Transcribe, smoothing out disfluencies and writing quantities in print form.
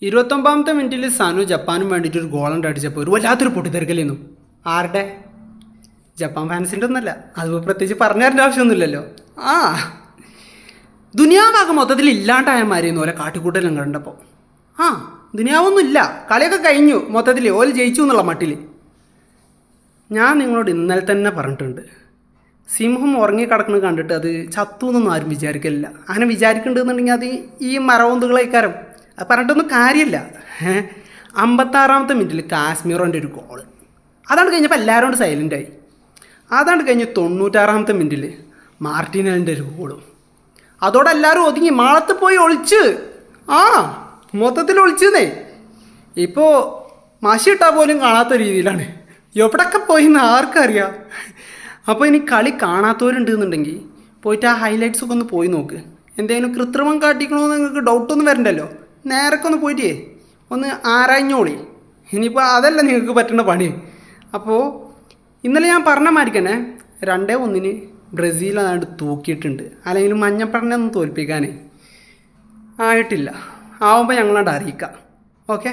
29-ാമത്തെ മിനിറ്റിൽ സനു ജപ്പാനും വേണ്ടിയിട്ട് ഒരു ഗോളുണ്ട് അടിച്ചപ്പോൾ ഒരു വല്ലാത്തൊരു പൊട്ടിത്തെറിക്കലായിരുന്നു. ആരുടെ? ജപ്പാൻ ഫാൻസിൻ്റെ ഒന്നല്ല. അത് പ്രത്യേകിച്ച് പറഞ്ഞു തരേണ്ട ആവശ്യമൊന്നുമില്ലല്ലോ. ആ ദുനിയാവാകെ മൊത്തത്തിൽ ഇല്ലാണ്ടായമാരെയൊന്നും ഓലെ കാട്ടിക്കൂട്ടലും കണ്ടപ്പോൾ. ആ ദുനിയാവൊന്നുമില്ല, കളിയൊക്കെ കഴിഞ്ഞു, മൊത്തത്തിൽ ഓല് ജയിച്ചു എന്നുള്ള മട്ടിൽ. ഞാൻ നിങ്ങളോട് ഇന്നലെ തന്നെ പറഞ്ഞിട്ടുണ്ട്, സിംഹം ഉറങ്ങിക്കിടക്കുന്നത് കണ്ടിട്ട് അത് ചത്തു എന്നൊന്നും ആരും വിചാരിക്കില്ല. അങ്ങനെ വിചാരിക്കുന്നുണ്ടെന്നുണ്ടെങ്കിൽ അത് ഈ മരവന്തുകളേക്കാരം. അത് പറഞ്ഞിട്ടൊന്നും കാര്യമില്ല. 56-ാമത്തെ മിനിറ്റിൽ കാശ്മീറിൻ്റെ ഒരു ഗോള്, അതാണ് കഴിഞ്ഞപ്പോൾ എല്ലാവരും കൊണ്ട് സൈലൻ്റായി. അതാണ് കഴിഞ്ഞ് 96-ാമത്തെ മിനിറ്റിൽ മാർട്ടിനലിൻ്റെ ഒരു ഗോളും. അതോടെ എല്ലാവരും ഒതുങ്ങി, മാളത്ത് പോയി ഒളിച്ച്. ആ മൊത്തത്തിൽ ഒളിച്ചെന്നേ. ഇപ്പോൾ മഷിയിട്ടാൽ പോലും കാണാത്ത രീതിയിലാണ്. എവിടെയൊക്കെ പോയി എന്ന് ആർക്കറിയാം. അപ്പോൾ ഇനി കളി കാണാത്തവരുണ്ട് എന്നുണ്ടെങ്കിൽ പോയിട്ട് ആ ഹൈലൈറ്റ്സൊക്കെ ഒന്ന് പോയി നോക്ക്. എന്തെങ്കിലും കൃത്രിമം കാട്ടിക്കണമെന്ന് നിങ്ങൾക്ക് ഡൗട്ടൊന്നും വരണ്ടല്ലോ. നേരൊക്കെ ഒന്ന് പോയിട്ട് ഒന്ന് ആരാഞ്ഞോളി. ഇനിയിപ്പോൾ അതല്ല നിങ്ങൾക്ക് പറ്റുന്ന പണി. അപ്പോൾ ഇന്നലെ ഞാൻ പറഞ്ഞ മാതിരിക്ക് തന്നെ 2-1 ബ്രസീൽ അതാണ്ട് തൂക്കിയിട്ടുണ്ട്. അല്ലെങ്കിൽ മഞ്ഞപ്പടനെ ഒന്നും തോൽപ്പിക്കാനേ ആയിട്ടില്ല. ആവുമ്പോൾ ഞങ്ങളാണ്ട് അറിയിക്കാം. ഓക്കെ.